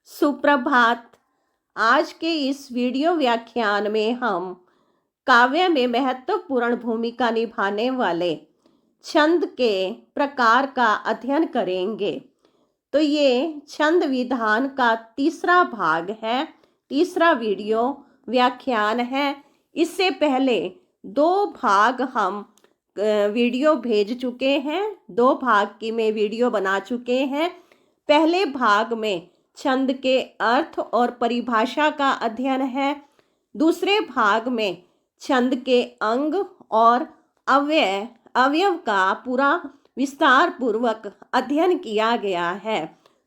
सुप्रभात। आज के इस वीडियो व्याख्यान में हम काव्य में महत्वपूर्ण भूमिका निभाने वाले छंद के प्रकार का अध्ययन करेंगे। तो ये छंद विधान का तीसरा भाग है, तीसरा वीडियो व्याख्यान है। इससे पहले दो भाग हम वीडियो भेज चुके हैं, दो भाग की मैं वीडियो बना चुके हैं। पहले भाग में छंद के अर्थ और परिभाषा का अध्ययन है। दूसरे भाग में छंद के अंग और अवयव का पूरा विस्तार पूर्वक अध्ययन किया गया है।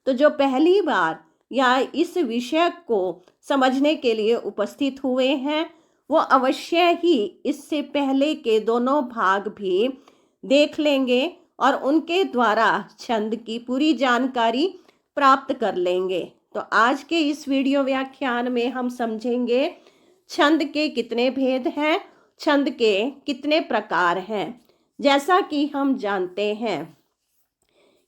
तो जो पहली बार या इस विषय को समझने के लिए उपस्थित हुए हैं वो अवश्य ही इससे पहले के दोनों भाग भी देख लेंगे और उनके द्वारा छंद की पूरी जानकारी प्राप्त कर लेंगे। तो आज के इस वीडियो व्याख्यान में हम समझेंगे छंद के कितने भेद हैं, छंद के कितने प्रकार हैं। जैसा कि हम जानते हैं,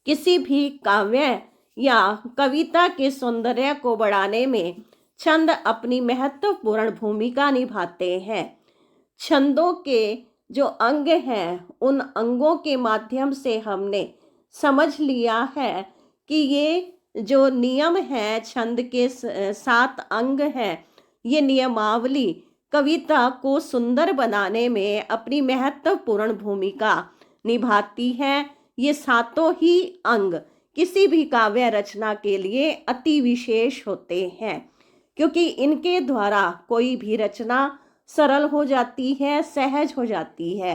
किसी भी काव्य या कविता के सौंदर्य को बढ़ाने में छंद अपनी महत्वपूर्ण भूमिका निभाते हैं। छंदों के जो अंग हैं, उन अंगों के माध्यम से हमने समझ लिया है कि ये जो नियम है, छंद के 7 अंग हैं, ये नियमावली कविता को सुंदर बनाने में अपनी महत्वपूर्ण भूमिका निभाती है। ये सातों ही अंग किसी भी काव्य रचना के लिए अति विशेष होते हैं, क्योंकि इनके द्वारा कोई भी रचना सरल हो जाती है, सहज हो जाती है।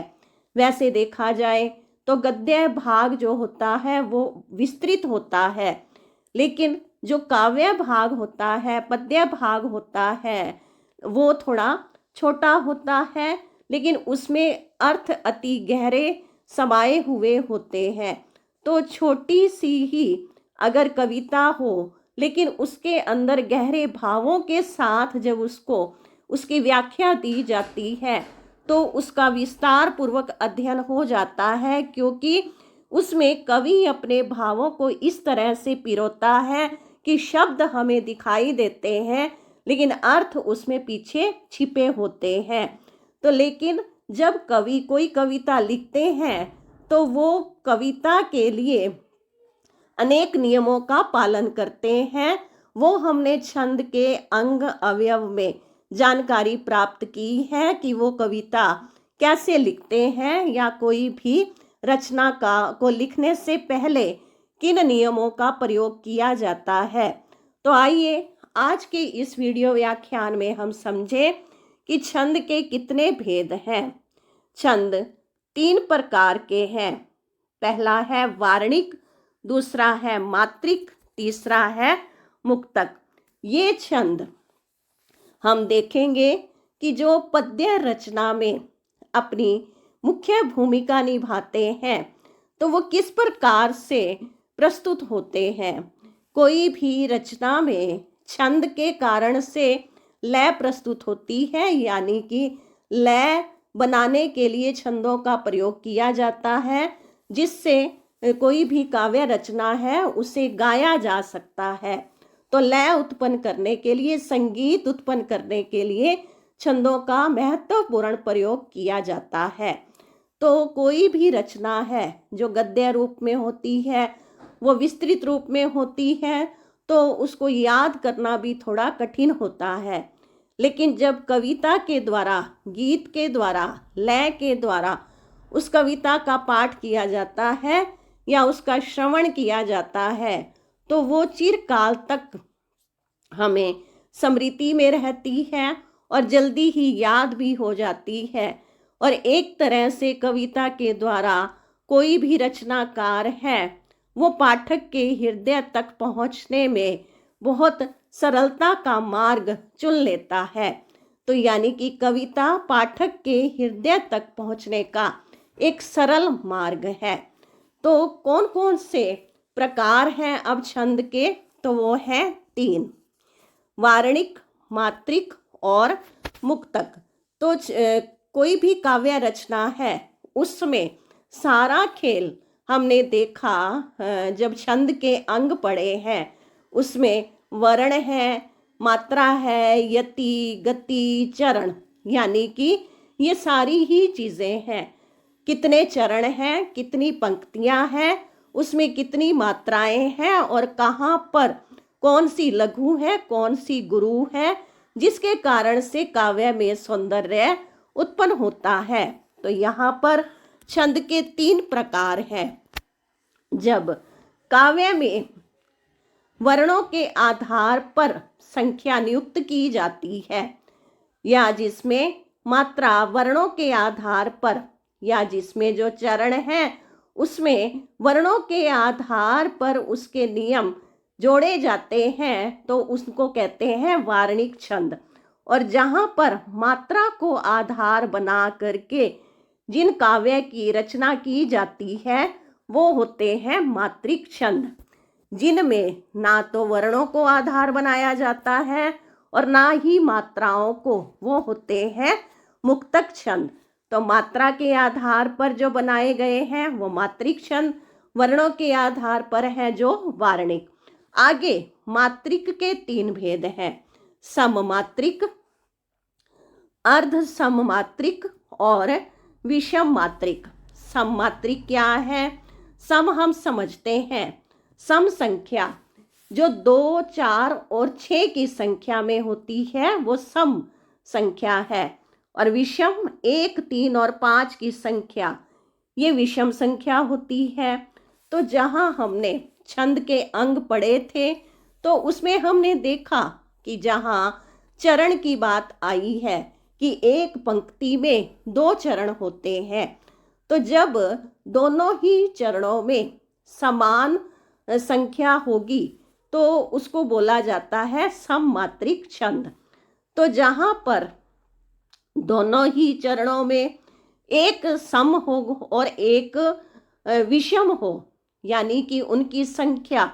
वैसे देखा जाए तो गद्य भाग जो होता है वो विस्तृत होता है, लेकिन जो काव्य भाग होता है, पद्य भाग होता है, वो थोड़ा छोटा होता है, लेकिन उसमें अर्थ अति गहरे समाये हुए होते हैं। तो छोटी सी ही अगर कविता हो, लेकिन उसके अंदर गहरे भावों के साथ जब उसकी व्याख्या दी जाती है तो उसका विस्तार पूर्वक अध्ययन हो जाता है, क्योंकि उसमें कवि अपने भावों को इस तरह से पिरोता है कि शब्द हमें दिखाई देते हैं लेकिन अर्थ उसमें पीछे छिपे होते हैं। तो लेकिन जब कवि कोई कविता लिखते हैं तो वो कविता के लिए अनेक नियमों का पालन करते हैं। वो हमने छंद के अंग अवयव में जानकारी प्राप्त की है कि वो कविता कैसे लिखते हैं या कोई भी रचना को लिखने से पहले किन नियमों का प्रयोग किया जाता है। तो आइए आज के इस वीडियो व्याख्यान में हम समझें कि छंद के कितने भेद हैं। छंद 3 प्रकार के हैं। पहला है वार्णिक, दूसरा है मात्रिक, तीसरा है मुक्तक। ये छंद हम देखेंगे कि जो पद्य रचना में अपनी मुख्य भूमिका निभाते हैं तो वो किस प्रकार से प्रस्तुत होते हैं। कोई भी रचना में छंद के कारण से लय प्रस्तुत होती है, यानी कि लय बनाने के लिए छंदों का प्रयोग किया जाता है, जिससे कोई भी काव्य रचना है उसे गाया जा सकता है। तो लय उत्पन्न करने के लिए, संगीत उत्पन्न करने के लिए छंदों का महत्वपूर्ण प्रयोग किया जाता है। तो कोई भी रचना है जो गद्य रूप में होती है, वो विस्तृत रूप में होती है, तो उसको याद करना भी थोड़ा कठिन होता है। लेकिन जब कविता के द्वारा, गीत के द्वारा, लय के द्वारा उस कविता का पाठ किया जाता है या उसका श्रवण किया जाता है तो वो चिरकाल तक हमें स्मृति में रहती है और जल्दी ही याद भी हो जाती है। और एक तरह से कविता के द्वारा कोई भी रचनाकार है वो पाठक के हृदय तक पहुंचने में बहुत सरलता का मार्ग चुन लेता है। तो यानी कि कविता पाठक के हृदय तक पहुंचने का एक सरल मार्ग है। तो कौन कौन से प्रकार हैं अब छंद के, तो वो है 3, वार्णिक, मात्रिक और मुक्तक। तो कोई भी काव्य रचना है उसमें सारा खेल हमने देखा, जब छंद के अंग पढ़े हैं उसमें वर्ण है, मात्रा है, यति, गति, चरण, यानी कि ये सारी ही चीज़ें हैं। कितने चरण हैं, कितनी पंक्तियां हैं, उसमें कितनी मात्राएं हैं और कहाँ पर कौन सी लघु है, कौन सी गुरु है, जिसके कारण से काव्य में सौंदर्य उत्पन्न होता है। तो यहाँ पर छंद के 3 प्रकार हैं। जब काव्य में वर्णों के आधार पर संख्या नियुक्त की जाती है, या जिसमें मात्रा वर्णों के आधार पर, या जिसमें जो चरण है उसमें वर्णों के आधार पर उसके नियम जोड़े जाते हैं, तो उसको कहते हैं वार्णिक छंद। और जहाँ पर मात्रा को आधार बना करके जिन काव्य की रचना की जाती है वो होते हैं मात्रिक छंद, जिनमें ना तो वर्णों को आधार बनाया जाता है और ना ही मात्राओं को, वो होते हैं मुक्तक छंद। तो मात्रा के आधार पर जो बनाए गए हैं वो मात्रिक छंद, वर्णों के आधार पर है जो वार्णिक। आगे मात्रिक के 3 भेद हैं, सममात्रिक, अर्ध सममात्रिक और विषम मात्रिक। सममात्रिक क्या है? सम हम समझते हैं, सम संख्या जो 2, 4 और 6 की संख्या में होती है वो सम संख्या है। और विषम 1, 3 और 5 की संख्या ये विषम संख्या होती है। तो जहाँ हमने छंद के अंग पढ़े थे तो उसमें हमने देखा कि जहाँ चरण की बात आई है कि एक पंक्ति में 2 चरण होते हैं, तो जब दोनों ही चरणों में समान संख्या होगी तो उसको बोला जाता है सममात्रिक छंद। तो जहाँ पर दोनों ही चरणों में एक सम हो और एक विषम हो, यानी कि उनकी संख्या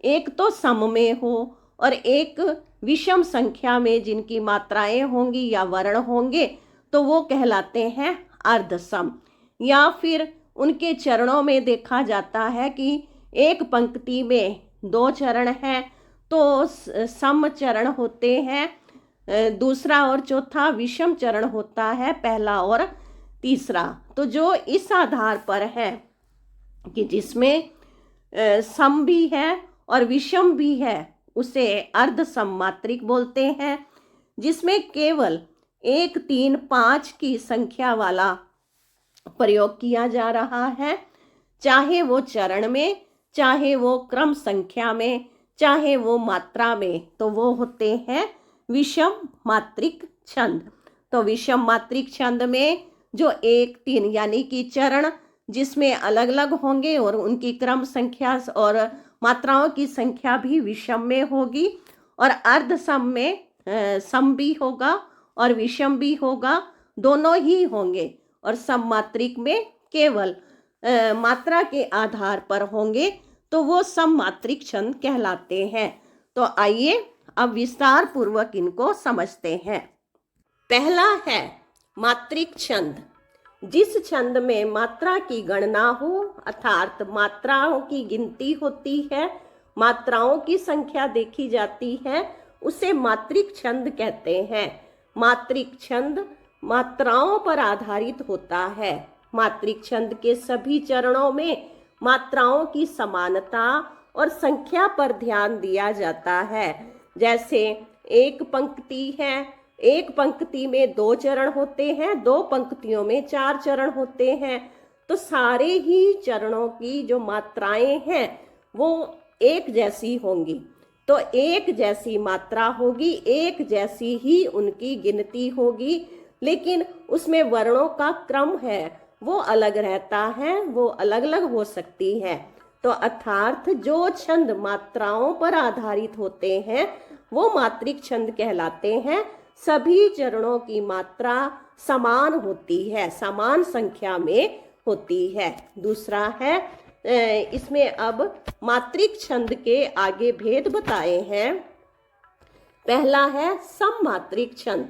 एक तो सम में हो और एक विषम संख्या में जिनकी मात्राएं होंगी या वर्ण होंगे, तो वो कहलाते हैं अर्धसम। या फिर उनके चरणों में देखा जाता है कि एक पंक्ति में 2 चरण हैं तो सम चरण होते हैं, दूसरा और चौथा विषम चरण होता है, पहला और तीसरा। तो जो इस आधार पर है कि जिसमें सम भी है और विषम भी है उसे अर्ध सममात्रिक बोलते हैं। जिसमें केवल 1, 3, 5 की संख्या वाला प्रयोग किया जा रहा है, चाहे वो चरण में, चाहे वो क्रम संख्या में, चाहे वो मात्रा में, तो वो होते हैं विषम मात्रिक छंद। तो विषम मात्रिक छंद में जो 1, 3 यानी कि चरण जिसमें अलग अलग होंगे और उनकी क्रम संख्या और मात्राओं की संख्या भी विषम में होगी, और अर्ध सम में सम भी होगा और विषम भी होगा, दोनों ही होंगे। और सम मात्रिक में केवल मात्रा के आधार पर होंगे, तो वो सम मात्रिक छंद कहलाते हैं। तो आइए अब विस्तार पूर्वक इनको समझते हैं। पहला है मात्रिक छंद। जिस छंद में मात्रा की गणना हो, अर्थात मात्राओं की गिनती होती है, मात्राओं की संख्या देखी जाती है, उसे मात्रिक छंद कहते हैं। मात्रिक छंद मात्राओं पर आधारित होता है। मात्रिक छंद के सभी चरणों में मात्राओं की समानता और संख्या पर ध्यान दिया जाता है। जैसे एक पंक्ति है, एक पंक्ति में 2 चरण होते हैं, 2 पंक्तियों में 4 चरण होते हैं, तो सारे ही चरणों की जो मात्राएं हैं वो एक जैसी होंगी। तो एक जैसी मात्रा होगी, एक जैसी ही उनकी गिनती होगी, लेकिन उसमें वर्णों का क्रम है वो अलग रहता है, वो अलग अलग हो सकती है। तो अर्थात जो छंद मात्राओं पर आधारित होते हैं वो मात्रिक छंद कहलाते हैं। सभी चरणों की मात्रा समान होती है, समान संख्या में होती है। दूसरा है, इसमें अब मात्रिक छंद के आगे भेद बताए हैं। पहला है सममात्रिक छंद।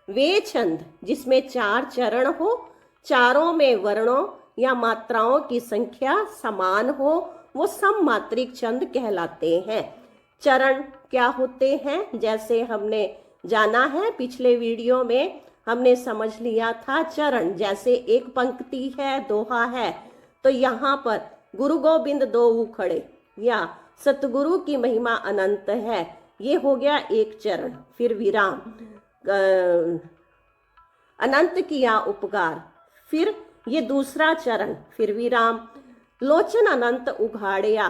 वे छंद जिसमें 4 चरण हो, चारों में वर्णों या मात्राओं की संख्या समान हो, वो सममात्रिक छंद कहलाते हैं। चरण क्या होते हैं, जैसे हमने जाना है पिछले वीडियो में हमने समझ लिया था चरण, जैसे एक पंक्ति है, दोहा है, तो यहाँ पर गुरु गोविंद दो उखड़े या सतगुरु की महिमा अनंत है, ये हो गया एक चरण। फिर विराम, अनंत किया उपकार, फिर ये दूसरा चरण, फिर विराम, लोचन अनंत उघाड़िया,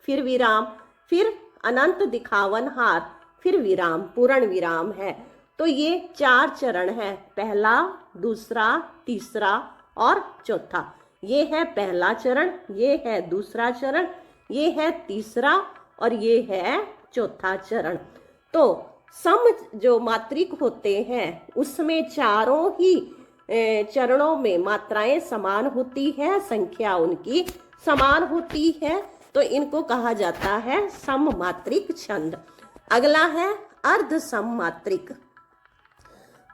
फिर विराम, फिर अनंत दिखावन हार, फिर विराम, पूर्ण विराम है। तो ये 4 चरण है, पहला, दूसरा, तीसरा और चौथा। ये है पहला चरण, ये है दूसरा चरण, ये है तीसरा और ये है चौथा चरण। तो सम जो मात्रिक होते हैं उसमें चारों ही चरणों में मात्राएं समान होती है, संख्या उनकी समान होती है, तो इनको कहा जाता है सममात्रिक छंद। अगला है अर्ध सममात्रिक।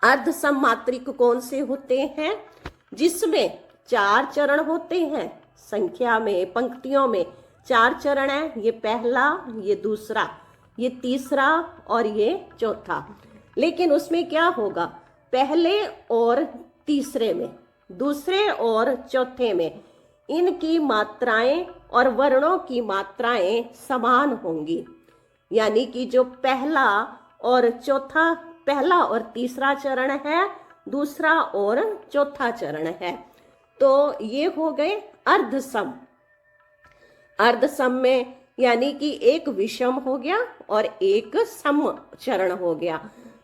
अर्ध सममात्रिक कौन से होते हैं? जिसमें 4 चरण होते हैं, संख्या में, पंक्तियों में 4 चरण है, ये पहला, ये दूसरा, ये तीसरा और ये चौथा। लेकिन उसमें क्या होगा, पहले और तीसरे में, दूसरे और चौथे में इनकी मात्राएं और वर्णों की मात्राएं समान होंगी। यानी कि जो पहला और चौथा, पहला और तीसरा चरण है, दूसरा और चौथा चरण है, तो ये हो गए अर्धसम। अर्धसम में यानी कि एक विषम हो गया और एक सम चरण हो गया।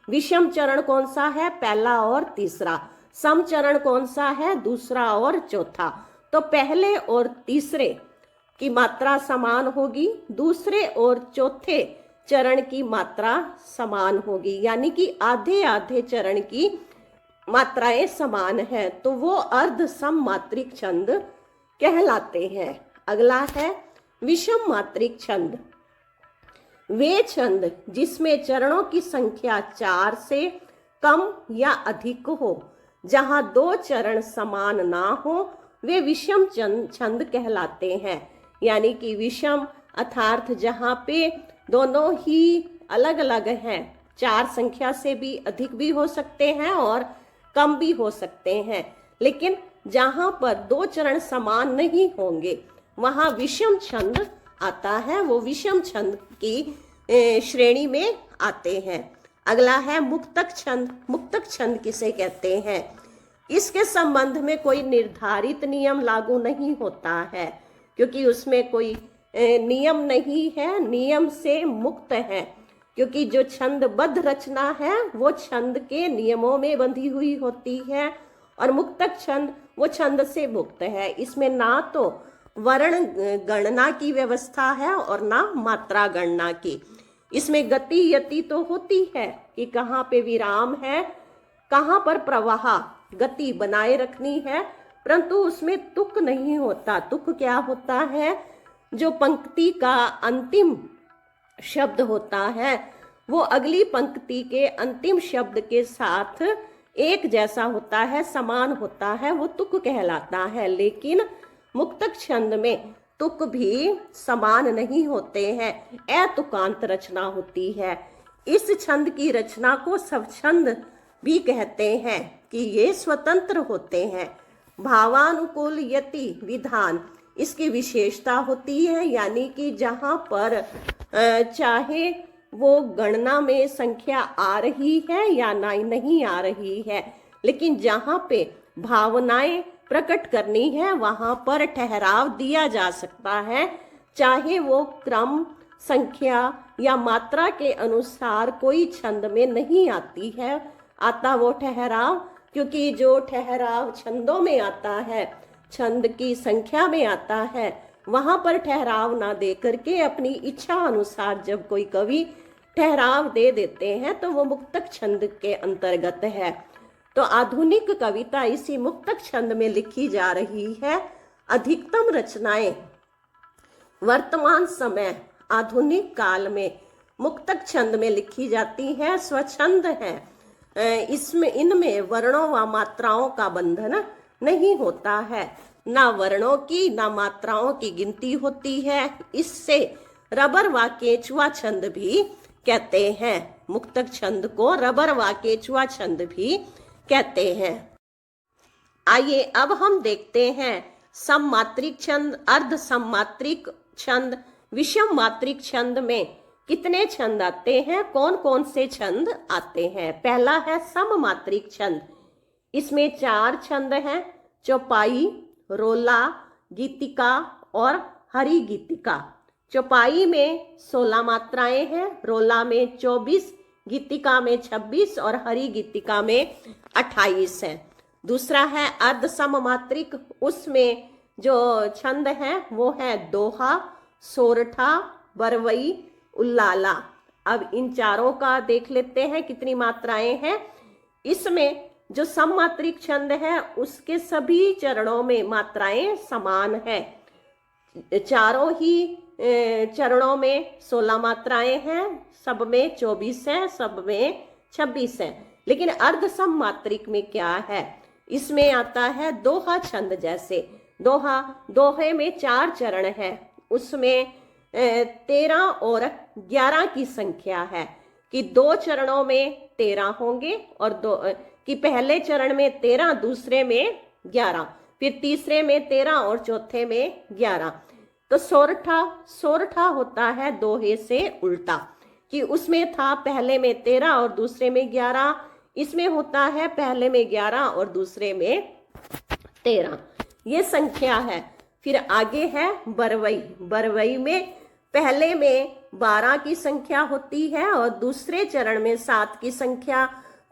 विषम चरण कौन सा है? पहला और तीसरा। सम चरण कौन सा है? दूसरा और चौथा। तो पहले और तीसरे की मात्रा समान होगी, दूसरे और चौथे चरण की मात्रा समान होगी, यानी कि आधे आधे चरण की मात्राएं समान है, तो वो अर्ध सम मात्रिक छंद कहलाते हैं। अगला है विषम मात्रिक छंद। वे छंद जिसमें चरणों की संख्या 4 से कम या अधिक हो, जहां 2 चरण समान ना हो, वे विषम छंद कहलाते हैं। यानी कि विषम अर्थात जहां पे दोनों ही अलग अलग हैं, 4 संख्या से भी अधिक भी हो सकते हैं और कम भी हो सकते हैं, लेकिन जहां पर 2 चरण समान नहीं होंगे वहां विषम छंद आता है, वो विषम छंद की श्रेणी में आते हैं। अगला है मुक्तक छंद। मुक्तक छंद किसे कहते हैं? इसके संबंध में कोई निर्धारित नियम लागू नहीं होता है, क्योंकि उसमें कोई नियम नहीं है, नियम से मुक्त है, क्योंकि जो छंदबद्ध रचना है वो छंद के नियमों में बंधी हुई होती है, और मुक्तक छंद वो छंद से मुक्त है। इसमें ना तो वर्ण गणना की व्यवस्था है और ना मात्रा गणना की। इसमें गति यति तो होती है कि कहाँ पे विराम है, कहाँ पर प्रवाह गति बनाए रखनी है, परंतु उसमें तुक नहीं होता। तुक क्या होता है? जो पंक्ति का अंतिम शब्द होता है वो अगली पंक्ति के अंतिम शब्द के साथ एक जैसा होता है, समान होता है, वो तुक कहलाता है। लेकिन मुक्तक छंद में तुक भी समान नहीं होते हैं, अतुकांत रचना होती है। इस छंद की रचना को स्वछंद भी कहते हैं कि ये स्वतंत्र होते हैं। भावानुकूल यति विधान इसकी विशेषता होती है, यानी कि जहाँ पर चाहे वो गणना में संख्या आ रही है या नहीं आ रही है, लेकिन जहाँ पे भावनाएं प्रकट करनी है वहाँ पर ठहराव दिया जा सकता है, चाहे वो क्रम, संख्या या मात्रा के अनुसार कोई छंद में नहीं आती है, आता वो ठहराव, क्योंकि जो ठहराव छंदों में आता है, छंद की संख्या में आता है, वहां पर ठहराव ना दे करके अपनी इच्छा अनुसार जब कोई कवि ठहराव दे देते हैं तो वो मुक्तक छंद के अंतर्गत है। तो आधुनिक कविता इसी मुक्तक छंद में लिखी जा रही है। अधिकतम रचनाएं वर्तमान समय आधुनिक काल में मुक्तक छंद में लिखी जाती है, स्वछंद है। इसमें इनमें वर्णों व मात्राओं का बंधन नहीं होता है, ना वर्णों की ना मात्राओं की गिनती होती है। इससे रबर व केचुआ छंद भी कहते हैं। मुक्तक छंद को रबर व केचुआ छंद भी कहते हैं। आइए अब हम देखते हैं सममात्रिक छंद, अर्ध सममात्रिक छंद, विषम मात्रिक छंद में कितने छंद आते हैं, कौन कौन से छंद आते हैं। पहला है सममात्रिक छंद। इसमें 4 छंद हैं, चौपाई, रोला, गीतिका और हरि गीतिका। चौपाई में 16 मात्राएं हैं, रोला में 24, गीतिका में 26 और हरि गीतिका में 28 है। दूसरा है अर्ध सममात्रिक, उसमें जो छंद हैं वो है दोहा, सोरठा, बरवई, उल्लाला। अब इन चारों का देख लेते हैं कितनी मात्राएं हैं। इसमें जो सममात्रिक छंद है उसके सभी चरणों में मात्राएं समान है। चारों ही चरणों में 16 मात्राएं हैं, सब में 24 है, सब में 26 है। लेकिन अर्ध सममात्रिक में क्या है, इसमें आता है दोहा छंद। जैसे दोहे में 4 चरण है, उसमें 13 और 11 की संख्या है कि 2 चरणों में 13 होंगे और कि पहले चरण में 13, दूसरे में 11, फिर तीसरे में 13 और चौथे में 11। तो सोरठा होता है दोहे से उल्टा, कि उसमें था पहले में 13 और दूसरे में 11, इसमें होता है पहले में 11 और दूसरे में 13। ये संख्या है। फिर आगे है बरवई में पहले में 12 की संख्या होती है और दूसरे चरण में 7 की संख्या।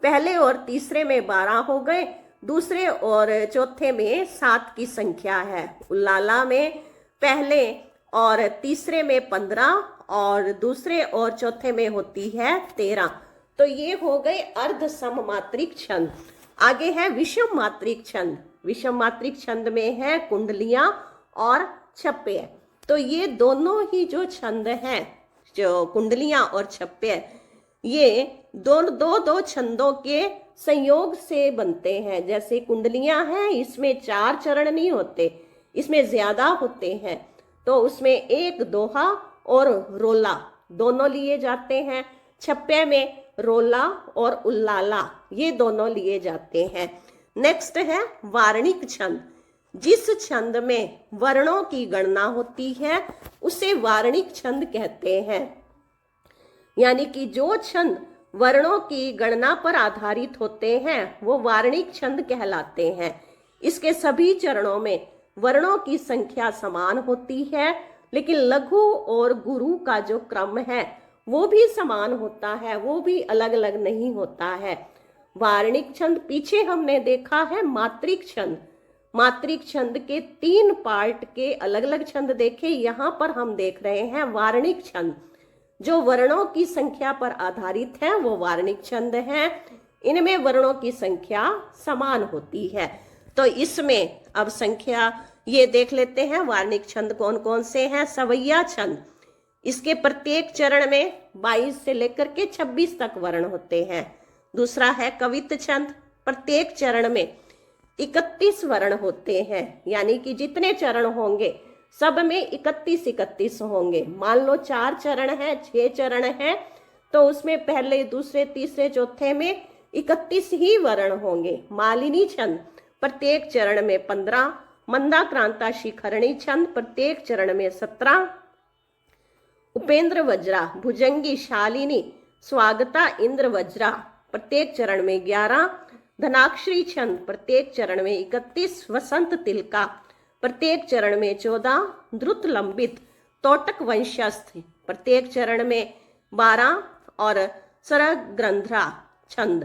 पहले और तीसरे में 12 हो गए, दूसरे और चौथे में 7 की संख्या है। उल्लाला में पहले और तीसरे में 15 और दूसरे और चौथे में होती है 13। तो ये हो गए अर्ध सममात्रिक छंद। आगे है विषम मात्रिक छंद। विषम मात्रिक छंद में है कुंडलियां और छप्पे। तो ये दोनों ही जो छंद हैं, जो कुंडलियां और छप्पे, ये दो छंदों के संयोग से बनते हैं। जैसे कुंडलियां हैं, इसमें 4 चरण नहीं होते, इसमें ज्यादा होते हैं। तो उसमें एक दोहा और रोला दोनों लिए जाते हैं। छप्पे में रोला और उल्लाला ये दोनों लिए जाते हैं। नेक्स्ट है वार्णिक छंद। जिस छंद में वर्णों की गणना होती है उसे वार्णिक छंद कहते हैं। यानी कि जो छंद वर्णों की गणना पर आधारित होते हैं वो वार्णिक छंद कहलाते हैं। इसके सभी चरणों में वर्णों की संख्या समान होती है, लेकिन लघु और गुरु का जो क्रम है वो भी समान होता है, वो भी अलग अलग नहीं होता है। वार्णिक छंद पीछे हमने देखा है मात्रिक छंद। मात्रिक छंद के 3 पार्ट के अलग अलग छंद देखे, यहाँ पर हम देख रहे हैं वार्णिक छंद। जो वर्णों की संख्या पर आधारित है वो वार्णिक छंद है। इनमें वर्णों की संख्या समान होती है। तो इसमें अब संख्या ये देख लेते हैं वार्णिक छंद कौन कौन से हैं। सवैया छंद, इसके प्रत्येक चरण में 22 से लेकर के 26 तक वर्ण होते हैं। दूसरा है कवित्त छंद, प्रत्येक चरण में 31 वर्ण होते हैं। यानी कि जितने चरण होंगे सब में 31 होंगे। मान लो 4 चरण है, 6 चरण है, तो उसमें पहले दूसरे तीसरे चौथे में 31 ही वर्ण होंगे। मालिनी छंद, प्रत्येक चरण में 15। मंदाक्रांता शिखरणी छंद, प्रत्येक चरण में 17। उपेंद्र वज्रा, भुजंगी, शालिनी, स्वागता, इंद्र वज्रा, प्रत्येक चरण में 11। धनाक्षरी छंद, प्रत्येक चरण में 31। वसंत तिलका, प्रत्येक चरण में 14। द्रुत लंबित, तोटक वंशस्थ, प्रत्येक चरण में 12। और सरग्रंध्रा छंद,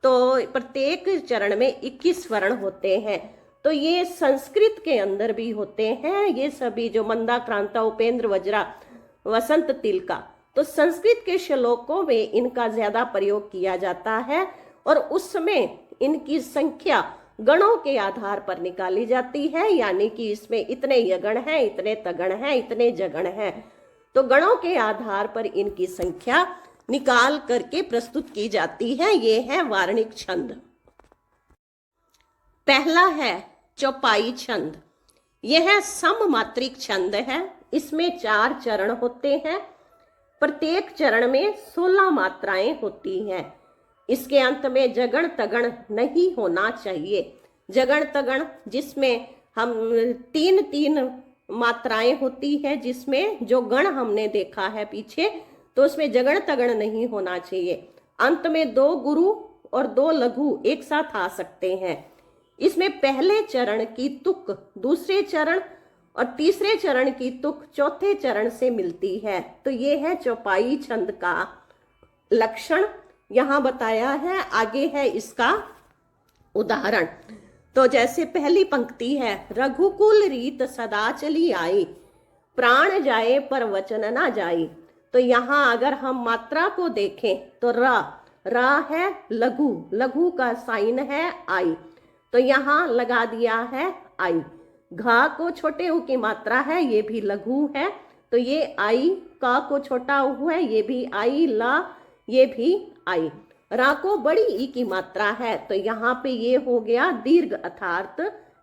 तो प्रत्येक चरण में 21 वर्ण होते हैं। तो ये संस्कृत के अंदर भी होते हैं। ये सभी जो मंदाक्रांता, उपेंद्र वज्रा, वसंत तिलका, तो संस्कृत के श्लोकों में इनका ज्यादा प्रयोग किया जाता है और उसमें इनकी संख्या गणों के आधार पर निकाली जाती है। यानी कि इसमें इतने यगण हैं, इतने तगण हैं, इतने जगण हैं। तो गणों के आधार पर इनकी संख्या निकाल करके प्रस्तुत की जाती है। ये है वार्णिक छंद। पहला है चौपाई छंद। यह सममात्रिक छंद है। इसमें 4 चरण होते हैं। प्रत्येक चरण में 16 मात्राएं होती हैं। इसके अंत में जगण तगण नहीं होना चाहिए। जगण तगण जिसमें हम 3-3 मात्राएं होती है, जिसमें जो गण हमने देखा है पीछे, तो उसमें जगण तगण नहीं होना चाहिए। अंत में 2 गुरु और 2 लघु एक साथ आ सकते हैं। इसमें पहले चरण की तुक दूसरे चरण और तीसरे चरण की तुक चौथे चरण से मिलती है। तो ये है चौपाई छंद का लक्षण यहाँ बताया है। आगे है इसका उदाहरण। तो जैसे पहली पंक्ति है, रघुकुल रीत सदा चली आई, प्राण जाए पर वचन ना जाई। तो यहाँ अगर हम मात्रा को देखें तो रा है लघु, लघु का साइन है आई, तो यहाँ लगा दिया है आई। घा को छोटे ऊ की मात्रा है, ये भी लघु है, तो ये आई। का को छोटा ऊ है, ये भी आई। ला ये भी आई। रा को बड़ी ई की मात्रा है, तो यहाँ पे ये हो गया दीर्घ अर्थात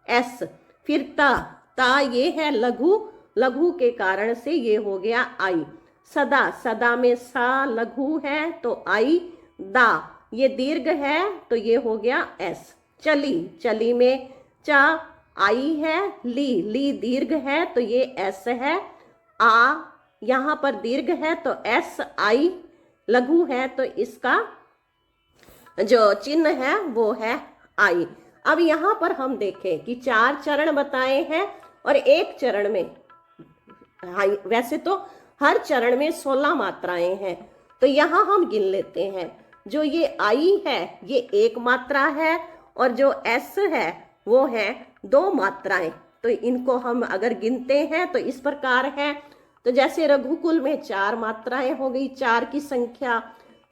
एस। फिर ता ये है लघु, लघु के कारण से ये हो गया आई। सदा, सदा में सा लघु है तो आई। दा ये दीर्घ है तो ये हो गया एस। चली, चली में चा आई है। ली दीर्घ है तो ये एस है। आ यहाँ पर दीर्घ है तो एस आई। लघु है तो इसका जो चिन्ह है वो है आई। अब यहाँ पर हम देखें कि 4 चरण बताए हैं और एक चरण में आई। वैसे तो हर चरण में 16 मात्राएं हैं, तो यहाँ हम गिन लेते हैं। जो ये आई है ये 1 मात्रा है और जो एस है वो है 2 मात्राएं। तो इनको हम अगर गिनते हैं तो इस प्रकार है। तो जैसे रघुकुल में 4 मात्राएं हो गई, 4 की संख्या।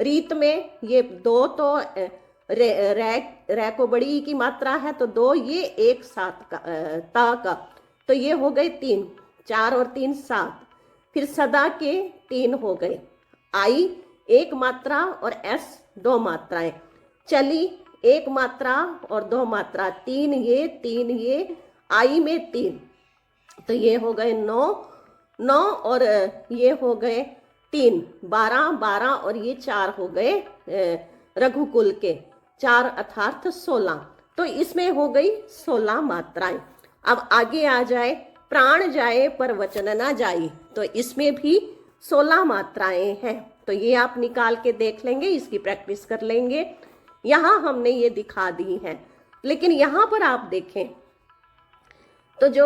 रीत में ये 2 तो रै को बड़ी की मात्रा है तो 2, ये 1 7 का ता का, तो ये हो गए 3। 4 और 3 7। फिर सदा के 3 हो गए। आई 1 मात्रा और एस 2 मात्राएं। चली 1 मात्रा और 2 मात्रा। 3 ये आई में 3, तो ये हो गए 9 और ये हो गए 3 12 और ये 4 हो गए रघुकुल के 4 अर्थात 16। तो इसमें हो गई 16 मात्राएं। अब आगे आ जाए, प्राण जाए पर वचन ना जाए, तो इसमें भी 16 मात्राएं हैं। तो ये आप निकाल के देख लेंगे, इसकी प्रैक्टिस कर लेंगे। यहाँ हमने ये दिखा दी है, लेकिन यहाँ पर आप देखें तो जो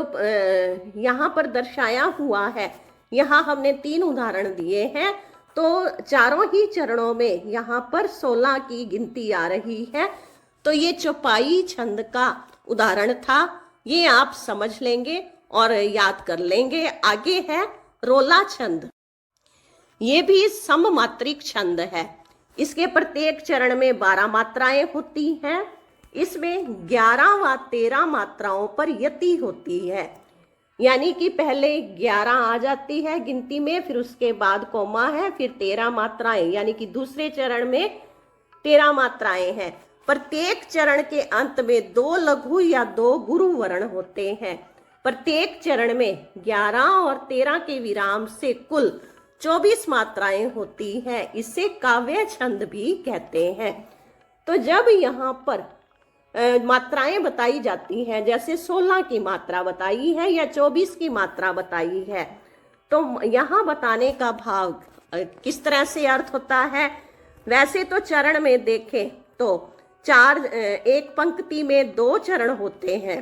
यहाँ पर दर्शाया हुआ है, यहाँ हमने 3 उदाहरण दिए हैं, तो चारों ही चरणों में यहाँ पर 16 की गिनती आ रही है। तो ये चौपाई छंद का उदाहरण था, ये आप समझ लेंगे और याद कर लेंगे। आगे है रोला छंद। ये भी सममात्रिक छंद है। इसके प्रत्येक चरण में 12 मात्राएं होती हैं। इसमें 11 व 13 मात्राओं पर यति होती है, यानी कि पहले 11 आ जाती है गिनती में, फिर उसके बाद कोमा है, फिर 13 मात्राएं, यानी कि दूसरे चरण में 13 मात्राएं हैं। प्रत्येक चरण के अंत में 2 लघु या 2 गुरु वर्ण होते हैं। प्रत्येक चरण में 11 और 13 के विराम से कुल 24 मात्राएं होती हैं। इसे काव्य छंद भी कहते हैं। तो जब यहाँ पर मात्राएं बताई जाती हैं, जैसे 16 की मात्रा बताई है या 24 की मात्रा बताई है, तो यहाँ बताने का भाव किस तरह से अर्थ होता है। वैसे तो चरण में देखें तो 4 एक पंक्ति में 2 चरण होते हैं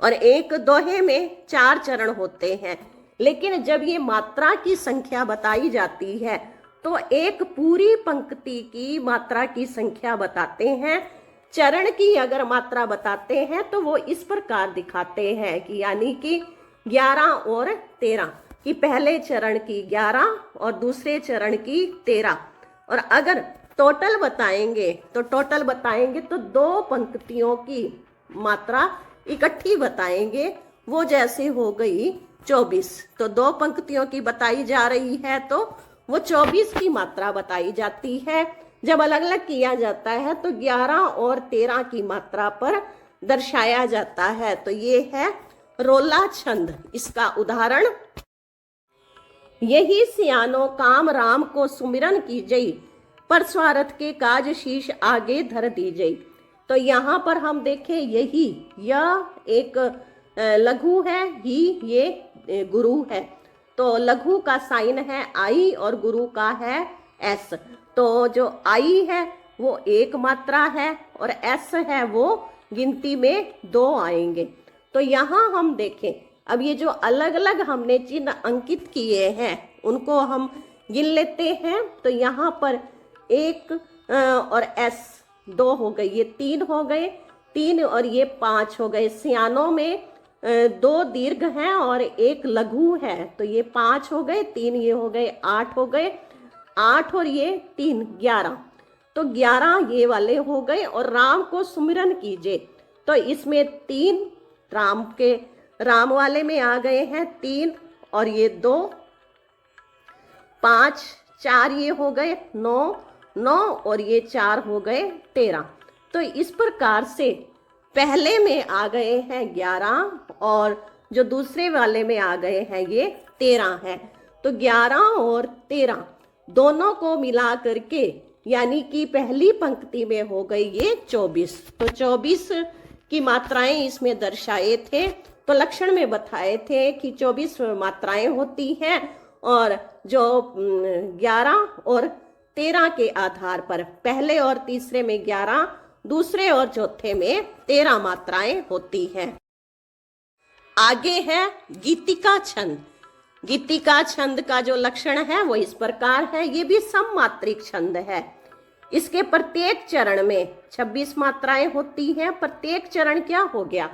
और एक दोहे में 4 चरण होते हैं। लेकिन जब ये मात्रा की संख्या बताई जाती है तो एक पूरी पंक्ति की मात्रा की संख्या बताते हैं। चरण की अगर मात्रा बताते हैं तो वो इस प्रकार दिखाते हैं कि यानी कि 11 और 13 कि पहले चरण की 11 और दूसरे चरण की 13। और अगर टोटल बताएंगे तो 2 पंक्तियों की मात्रा इकट्ठी बताएंगे, वो जैसे हो गई 24। तो 2 पंक्तियों की बताई जा रही है तो वो 24 की मात्रा बताई जाती है। जब अलग अलग किया जाता है तो 11 और 13 की मात्रा पर दर्शाया जाता है। तो ये है रोला छंद। इसका उदाहरण, यही सियानो काम राम को सुमिरन की जई, पर स्वार्थ के काज शीश आगे धर दी जई। तो यहाँ पर हम देखें यही, यह एक लघु है, ही ये गुरु है। तो लघु का साइन है आई और गुरु का है एस। तो जो आई है वो एक मात्रा है और एस है वो गिनती में 2 आएंगे। तो यहाँ हम देखें, अब ये जो अलग अलग हमने चिन्ह अंकित किए हैं उनको हम गिन लेते हैं। तो यहाँ पर 1 और एस 2 हो गए, ये 3 हो गए, 3 और ये 5 हो गए। सियानों में 2 दीर्घ हैं और 1 लघु है, तो ये 5 हो गए, 3 ये हो गए, 8 हो गए, 8 और ये 3 11। तो 11 ये वाले हो गए। और राम को सुमिरन कीजिए, तो इसमें 3 राम वाले में आ गए हैं 3 और ये 2, 5 4 ये हो गए 9 और ये 4 हो गए 13। तो इस प्रकार से पहले में आ गए हैं 11 और जो दूसरे वाले में आ गए हैं ये 13 है। तो 11 और 13 दोनों को मिला करके यानी कि पहली पंक्ति में हो गई ये 24। तो 24 की मात्राएं इसमें दर्शाए थे। तो लक्षण में बताए थे कि 24 मात्राएं होती हैं और जो 11 और 13 के आधार पर पहले और तीसरे में 11, दूसरे और चौथे में 13 मात्राएं होती हैं। आगे है गीतिका छंद। गीतिका छंद का जो लक्षण है वो इस प्रकार है, ये भी सममात्रिक छंद है। इसके प्रत्येक चरण में 26 मात्राएं होती हैं। प्रत्येक चरण क्या हो गया,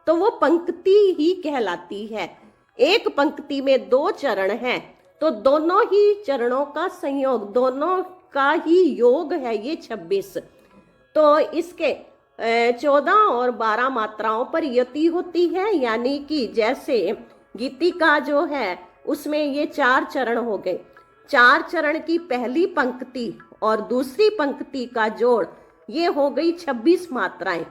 तो वो पंक्ति ही कहलाती है। एक पंक्ति में 2 चरण हैं, तो दोनों ही चरणों का संयोग, दोनों का ही योग है ये 26। तो इसके 14 और 12 मात्राओं पर यति होती है, यानी कि जैसे गीतिका जो है उसमें ये 4 चरण हो गए। 4 चरण की पहली पंक्ति और दूसरी पंक्ति का जोड़ ये हो गई 26 मात्राएं।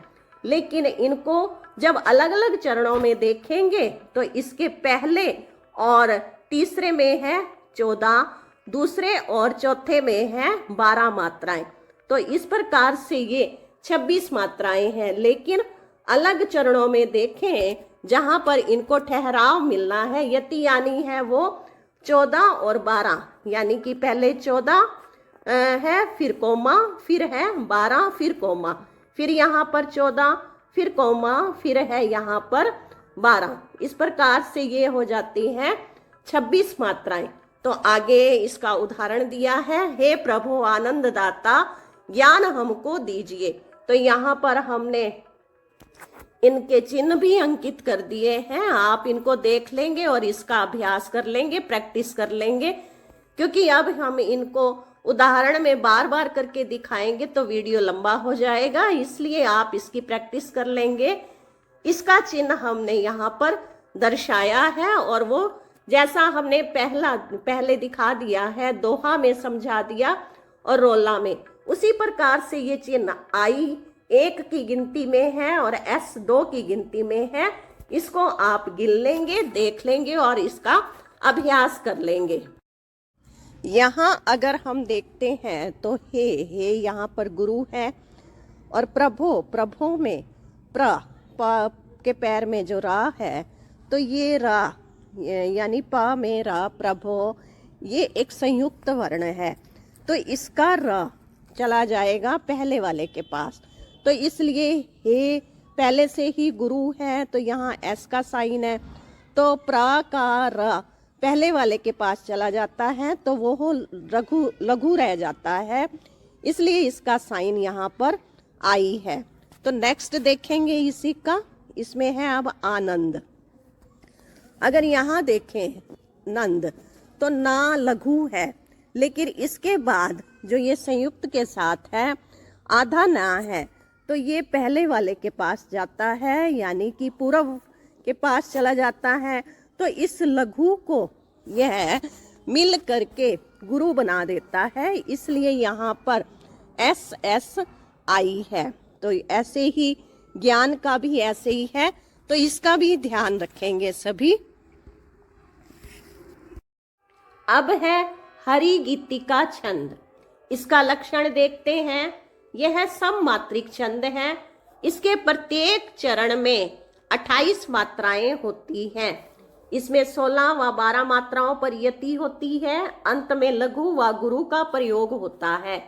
लेकिन इनको जब अलग अलग चरणों में देखेंगे तो इसके पहले और तीसरे में है 14, दूसरे और चौथे में है 12 मात्राएं। तो इस प्रकार से ये 26 मात्राएं हैं। लेकिन अलग चरणों में देखें जहां पर इनको ठहराव मिलना है, यति यानी है वो 14 और 12, यानी कि पहले 14 है, फिर कोमा, फिर है 12, फिर कोमा, फिर यहाँ पर 14, फिर कोमा, फिर है यहाँ पर 12। इस प्रकार से ये हो जाती हैं 26 मात्राएं। तो आगे इसका उदाहरण दिया है, हे प्रभु आनंद दाता ज्ञान हमको दीजिए। तो यहाँ पर हमने इनके चिन्ह भी अंकित कर दिए हैं। आप इनको देख लेंगे और इसका अभ्यास कर लेंगे, प्रैक्टिस कर लेंगे, क्योंकि अब हम इनको उदाहरण में बार बार करके दिखाएंगे तो वीडियो लंबा हो जाएगा, इसलिए आप इसकी प्रैक्टिस कर लेंगे। इसका चिन्ह हमने यहाँ पर दर्शाया है और वो जैसा हमने पहले दिखा दिया है, दोहा में समझा दिया और रोला में, उसी प्रकार से ये चिन्ह आई 1 की गिनती में है और एस 2 की गिनती में है। इसको आप गिन लेंगे, देख लेंगे और इसका अभ्यास कर लेंगे। यहाँ अगर हम देखते हैं तो हे यहाँ पर गुरु है और प्रभो में प के पैर में जो रा है, तो ये रा यानी प में रा, प्रभो, ये एक संयुक्त वर्ण है। तो इसका र चला जाएगा पहले वाले के पास। तो इसलिए हे पहले से ही गुरु है, तो यहाँ एस का साइन है, तो प्रा का र पहले वाले के पास चला जाता है, तो वो लघु रह जाता है, इसलिए इसका साइन यहाँ पर आई है। तो नेक्स्ट देखेंगे इसी का, इसमें है अब आनंद। अगर यहाँ देखें नंद, तो ना लघु है, लेकिन इसके बाद जो ये संयुक्त के साथ है आधा ना है, तो ये पहले वाले के पास जाता है, यानी कि पूर्व के पास चला जाता है। तो इस लघु को यह मिल करके गुरु बना देता है, इसलिए यहाँ पर एस एस आई है। तो ऐसे ही ज्ञान का भी ऐसे ही है, तो इसका भी ध्यान रखेंगे सभी। अब है हरि गीतिका छंद। इसका लक्षण देखते हैं। यह सममात्रिक छंद है। इसके प्रत्येक चरण में 28 मात्राएं होती हैं। इसमें 16 व 12 मात्राओं पर यति होती है। अंत में लघु व गुरु का प्रयोग होता है।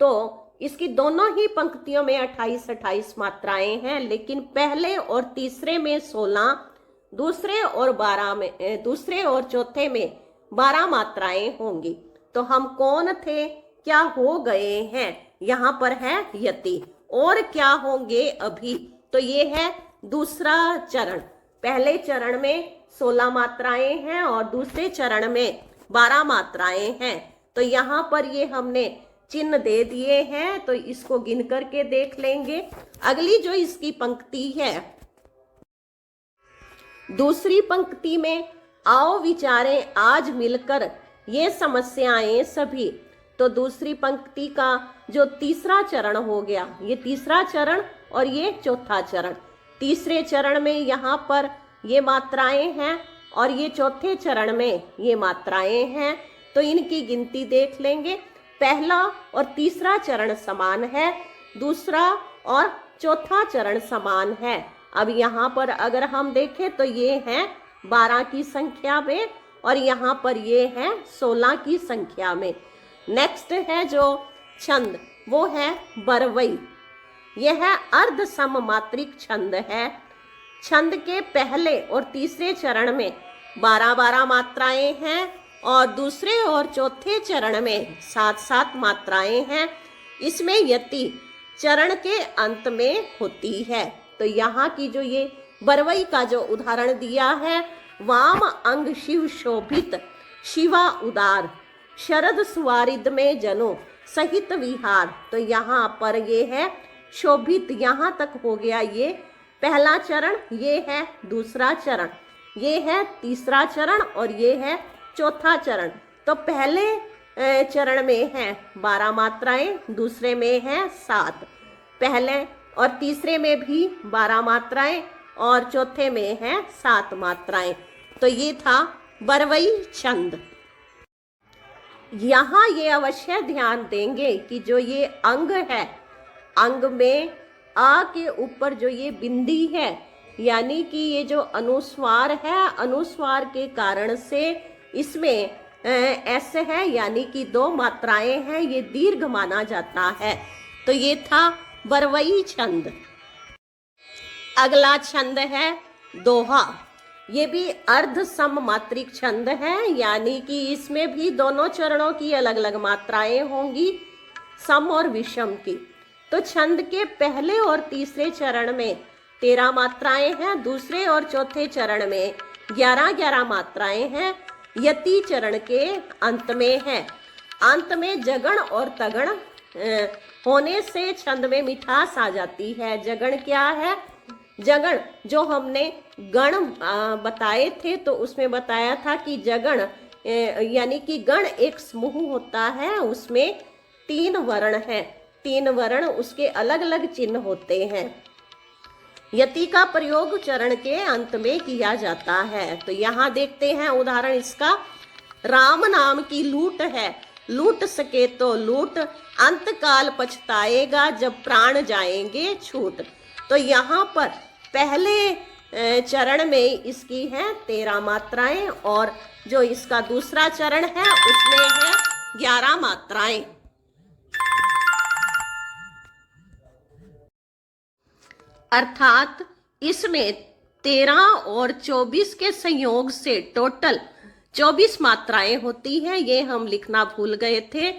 तो इसकी दोनों ही पंक्तियों में 28-28 मात्राएं हैं, लेकिन पहले और तीसरे में 16, दूसरे और चौथे में 12 मात्राएं होंगी। तो हम कौन थे, क्या हो गए हैं, यहाँ पर है यति। और क्या होंगे अभी, तो ये है दूसरा चरण। पहले चरण में 16 मात्राएं हैं और दूसरे चरण में 12 मात्राएं हैं। तो यहाँ पर ये हमने चिन्ह दे दिए हैं, तो इसको गिन करके देख लेंगे। अगली जो इसकी पंक्ति है, दूसरी पंक्ति में आओ विचारें आज मिलकर ये समस्याएं सभी। तो दूसरी पंक्ति का जो तीसरा चरण हो गया, ये तीसरा चरण और ये चौथा चरण। तीसरे चरण में यहाँ पर ये मात्राएं हैं और ये चौथे चरण में ये मात्राएं हैं। तो इनकी गिनती देख लेंगे। पहला और तीसरा चरण समान है, दूसरा और चौथा चरण समान है। अब यहाँ पर अगर हम देखें तो ये है 12 की संख्या में और यहाँ पर ये है 16 की संख्या में। नेक्स्ट है जो छंद, वो है बरवई। यह अर्ध सममात्रिक छंद है। छंद के पहले और तीसरे चरण में 12-12 मात्राएं हैं और दूसरे और चौथे चरण में 7-7 मात्राएं हैं। इसमें यति चरण के अंत में होती है। तो यहाँ की जो ये बरवई का जो उदाहरण दिया है, वाम अंग शिव शोभित शिवा उदार शरद सुवारिद में जनो सहित विहार। तो यहाँ पर ये है शोभित, यहाँ तक हो गया ये पहला चरण, ये है दूसरा चरण, ये है तीसरा चरण और ये है चौथा चरण। तो पहले चरण में है 12 मात्राएं, दूसरे में है 7, पहले और तीसरे में भी 12 मात्राएं और चौथे में है 7 मात्राएं। तो ये था बरवई छंद। यहाँ ये अवश्य ध्यान देंगे कि जो ये अंग है, अंग में आ के ऊपर जो ये बिंदी है, यानी कि ये जो अनुस्वार है, अनुस्वार के कारण से इसमें ऐसे है, यानी कि 2 मात्राएं हैं, ये दीर्घ माना जाता है। तो ये था बरवई छंद। अगला छंद है दोहा। ये भी अर्ध सममात्रिक छंद है, यानी कि इसमें भी दोनों चरणों की अलग अलग मात्राएं होंगी, सम और विषम की। तो छंद के पहले और तीसरे चरण में 13 मात्राएं हैं, दूसरे और चौथे चरण में 11-11 मात्राएं हैं। यति चरण के अंत में है। अंत में जगण और तगण होने से छंद में मिठास आ जाती है। जगण क्या है? जगण जो हमने गण बताए थे, तो उसमें बताया था कि जगण यानी कि गण एक समूह होता है, उसमें 3 वर्ण हैं, 3 वर्ण, उसके अलग अलग चिन्ह होते हैं। यति का प्रयोग चरण के अंत में किया जाता है। तो यहाँ देखते हैं उदाहरण इसका। राम नाम की लूट है, लूट सके तो लूट, अंत काल पछताएगा जब प्राण जाएंगे छूट। तो यहाँ पर पहले चरण में इसकी है 13 मात्राएं और जो इसका दूसरा चरण है उसमें है 11 मात्राएं। अर्थात इसमें 13 और 24 के संयोग से टोटल 24 मात्राएं होती हैं। ये हम लिखना भूल गए थे।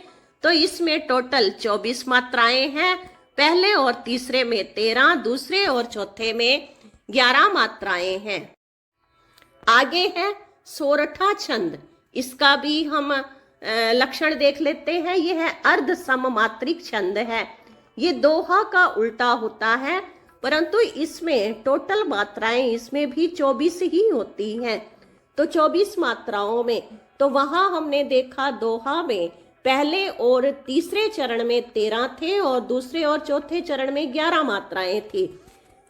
तो इसमें टोटल 24 मात्राएं हैं। पहले और तीसरे में 13, दूसरे और चौथे में 11 मात्राएं हैं। आगे है सोरठा छंद। इसका भी हम लक्षण देख लेते हैं। यह है अर्ध सममात्रिक छंद है। ये दोहा का उल्टा होता है, परंतु इसमें टोटल मात्राएं इसमें भी 24 ही होती हैं। तो 24 मात्राओं में, तो वहां हमने देखा दोहा में पहले और तीसरे चरण में 13 थे और दूसरे और चौथे चरण में 11 मात्राएं थी।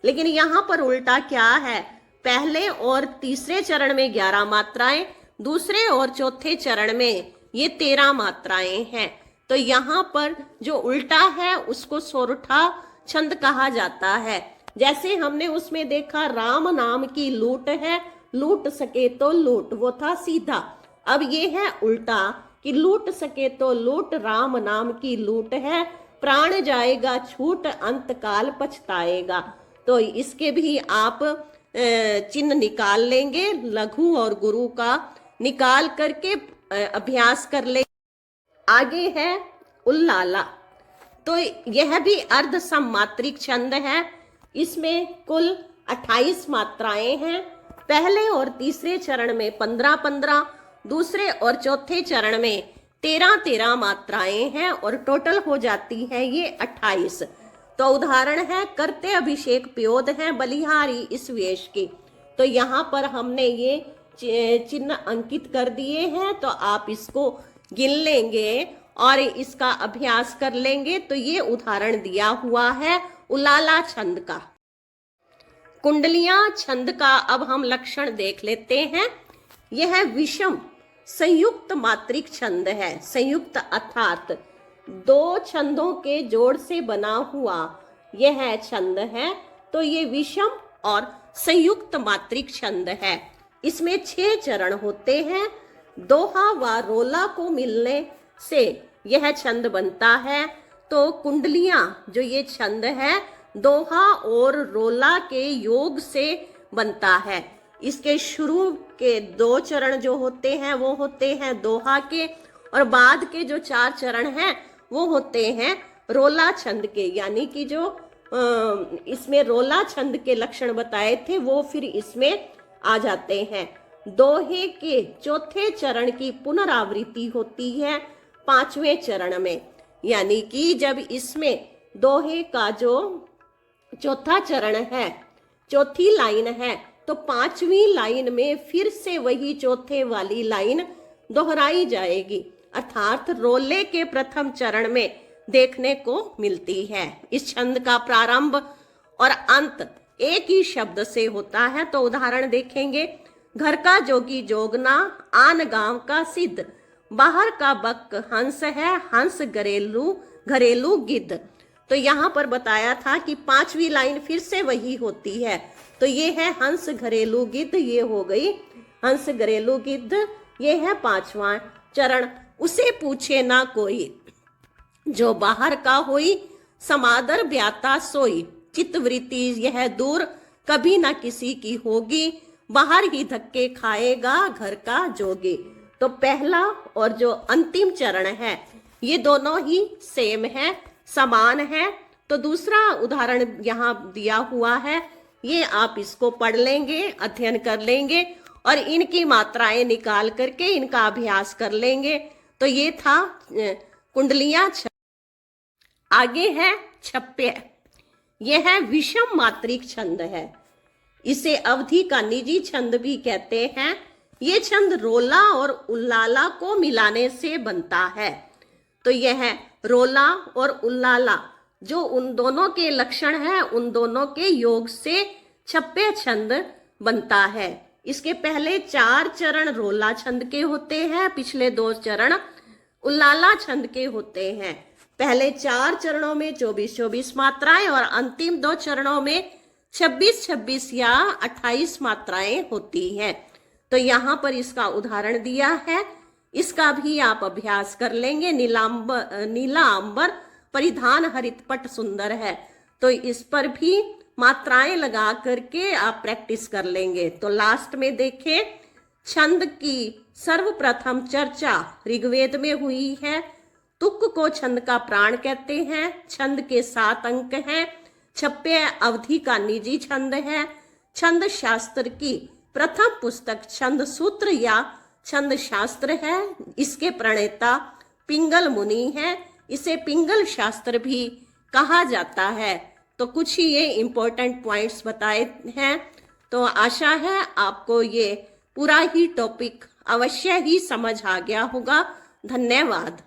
लेकिन यहाँ पर उल्टा क्या है? पहले और तीसरे चरण में 11 मात्राएं, दूसरे और चौथे चरण में ये 13 मात्राएं हैं। तो यहाँ पर जो उल्टा है उसको सोरठा छंद कहा जाता है। जैसे हमने उसमें देखा राम नाम की लूट है, लूट सके तो लूट, वो था सीधा। अब ये है उल्टा कि लूट सके तो लूट, राम नाम की लूट है, प्राण जाएगा छूट, अंत काल पछताएगा। तो इसके भी आप चिन्ह निकाल लेंगे, लघु और गुरु का निकाल करके अभ्यास कर ले। आगे है उल्लाला। तो यह भी अर्ध सम्मात्रिक छंद है। इसमें कुल 28 मात्राएं हैं। पहले और तीसरे चरण में 15-15, दूसरे और चौथे चरण में 13-13 मात्राएं हैं और टोटल हो जाती है ये 28। तो उदाहरण है करते अभिषेक प्योद है बलिहारी इस वेश की। तो यहाँ पर हमने ये चिन्ह अंकित कर दिए हैं, तो आप इसको गिन लेंगे और इसका अभ्यास कर लेंगे। तो ये उदाहरण दिया हुआ है उलाला छंद का। कुंडलियां छंद का अब हम लक्षण देख लेते हैं। यह विषम संयुक्त मात्रिक छंद है। संयुक्त अर्थात 2 छंदों के जोड़ से बना हुआ यह छंद है। तो ये विषम और संयुक्त मात्रिक छंद है। इसमें 6 चरण होते हैं। दोहा व रोला को मिलने से यह छंद बनता है। तो कुंडलियां जो ये छंद है दोहा और रोला के योग से बनता है। इसके शुरू के 2 चरण जो होते हैं वो होते हैं दोहा के, और बाद के जो 4 चरण हैं वो होते हैं रोला छंद के। यानी कि जो इसमें रोला छंद के लक्षण बताए थे वो फिर इसमें आ जाते हैं। दोहे के चौथे चरण की पुनरावृत्ति होती है 5वें चरण में। यानी कि जब इसमें दोहे का जो चौथा चरण है, चौथी लाइन है, तो 5वीं लाइन में फिर से वही चौथे वाली लाइन दोहराई जाएगी, अर्थात रोले के प्रथम चरण में देखने को मिलती है। इस छंद का प्रारंभ और अंत एक ही शब्द से होता है। तो उदाहरण देखेंगे। घर का जोगी जोगना, आन गांव का सिद्ध, बाहर का बक हंस है, हंस घरेलू गिद्ध। तो यहाँ पर बताया था कि 5वीं लाइन फिर से वही होती है। तो ये है हंस घरेलू गिद्ध, ये हो गई हंस घरेलू गिद्ध। ये है 5वां चरण। उसे पूछे ना कोई, जो बाहर का होई, समादर ब्याता सोई, चित्तवृत्ति यह दूर, कभी ना किसी की होगी, बाहर ही धक्के खाएगा घर का जोगी। तो पहला और जो अंतिम चरण है ये दोनों ही सेम है, समान है। तो दूसरा उदाहरण यहाँ दिया हुआ है, ये आप इसको पढ़ लेंगे, अध्ययन कर लेंगे और इनकी मात्राएं निकाल करके इनका अभ्यास कर लेंगे। तो ये था कुंडलियां। आगे है छप्य। यह है विषम मात्रिक छंद है। इसे अवधि का निजी छंद भी कहते हैं। ये छंद रोला और उल्लाला को मिलाने से बनता है। तो यह रोला और उल्लाला जो उन दोनों के लक्षण है, उन दोनों के योग से छप्य छंद बनता है। इसके पहले 4 चरण रोला छंद के होते हैं, पिछले 2 चरण उल्लाला छंद के होते हैं। पहले 4 चरणों में 24-24 मात्राएं और अंतिम 2 चरणों में 26-26 या 28 मात्राएं होती हैं। तो यहाँ पर इसका उदाहरण दिया है, इसका भी आप अभ्यास कर लेंगे। नीला अंबर परिधान हरित पट सुंदर है। तो इस पर भी मात्राएं लगा करके आप प्रैक्टिस कर लेंगे। तो लास्ट में देखें, छंद की सर्वप्रथम चर्चा ऋग्वेद में हुई है। तुक को छंद का प्राण कहते हैं। छंद के 7 अंक हैं। छप्य अवधि का निजी छंद है। छंद शास्त्र की प्रथम पुस्तक छंद सूत्र या छंद शास्त्र है। इसके प्रणेता पिंगल मुनि है। इसे पिंगल शास्त्र भी कहा जाता है। तो कुछ ही ये इम्पोर्टेंट पॉइंट्स बताए हैं। तो आशा है आपको ये पूरा ही टॉपिक अवश्य ही समझ आ गया होगा। धन्यवाद।